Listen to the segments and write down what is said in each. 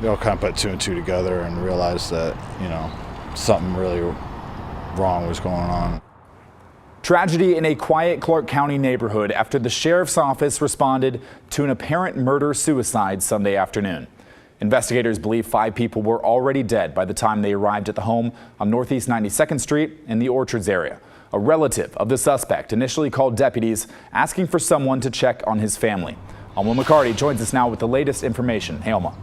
We all kind of put two and two together and realized that, something really wrong was going on. Tragedy in a quiet Clark County neighborhood after the sheriff's office responded to an apparent murder-suicide Sunday afternoon. Investigators believe 5 people were already dead by the time they arrived at the home on Northeast 92nd Street in the Orchards area. A relative of the suspect initially called deputies asking for someone to check on his family. Alma McCarty joins us now with the latest information. Hey, Alma.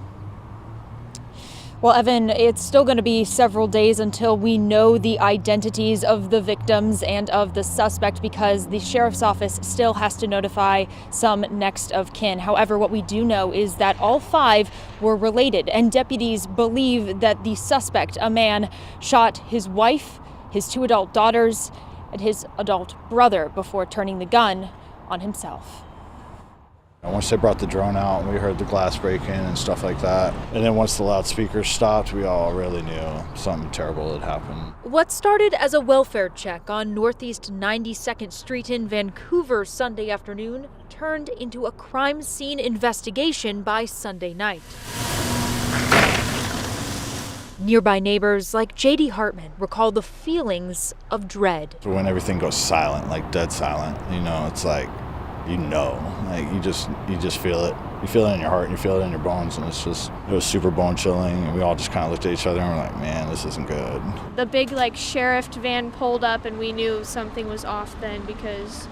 Well, Evan, it's still going to be several days until we know the identities of the victims and of the suspect because the sheriff's office still has to notify some next of kin. However, what we do know is that all 5 were related, and deputies believe that the suspect, a man, shot his wife, his 2 adult daughters, and his adult brother before turning the gun on himself. Once they brought the drone out, we heard the glass break in and stuff like that. And then once the loudspeakers stopped, we all really knew something terrible had happened. What started as a welfare check on Northeast 92nd Street in Vancouver Sunday afternoon turned into a crime scene investigation by Sunday night. Nearby neighbors like J.D. Hartman recall the feelings of dread. When everything goes silent, like dead silent, it's like, like you just feel it. You feel it in your heart and you feel it in your bones, and it was super bone chilling, and we all just kind of looked at each other and we're like, man, this isn't good. The big sheriff van pulled up and we knew something was off then because,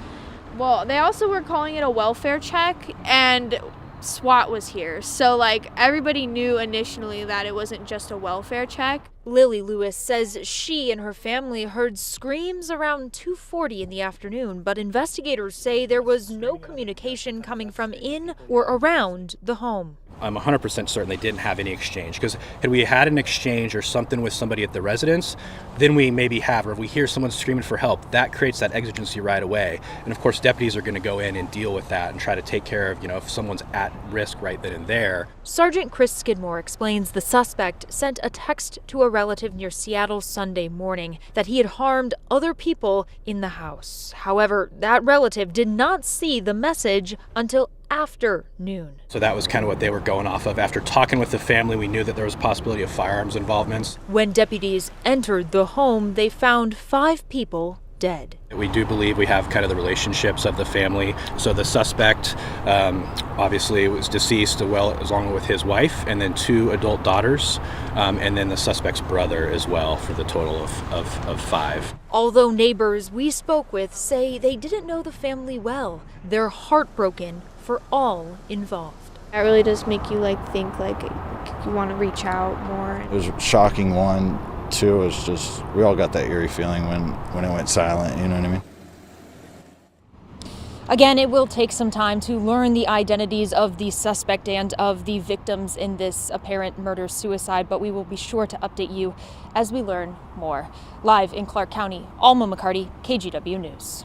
well, they also were calling it a welfare check and SWAT was here. So everybody knew initially that it wasn't just a welfare check. Lily Lewis says she and her family heard screams around 2:40 in the afternoon, but investigators say there was no communication coming from in or around the home. I'm 100% certain they didn't have any exchange, because had we had an exchange or something with somebody at the residence, then we maybe have, or if we hear someone screaming for help, that creates that exigency right away. And of course, deputies are going to go in and deal with that and try to take care of, if someone's at risk right then and there. Sergeant Chris Skidmore explains the suspect sent a text to a relative near Seattle Sunday morning that he had harmed other people in the house. However, that relative did not see the message until after noon. So that was kind of what they were going off of. After talking with the family, we knew that there was a possibility of firearms involvements. When deputies entered the home, they found 5 people dead. We do believe we have kind of the relationships of the family. So the suspect obviously was deceased along with his wife and then 2 adult daughters, and then the suspect's brother as well, for the total of 5. Although neighbors we spoke with say they didn't know the family well, they're heartbroken for all involved. That really does make you think you want to reach out more. It was shocking, one. 2 was just, we all got that eerie feeling when it went silent, you know what I mean? Again, it will take some time to learn the identities of the suspect and of the victims in this apparent murder-suicide, but we will be sure to update you as we learn more. Live in Clark County, Alma McCarty, KGW News.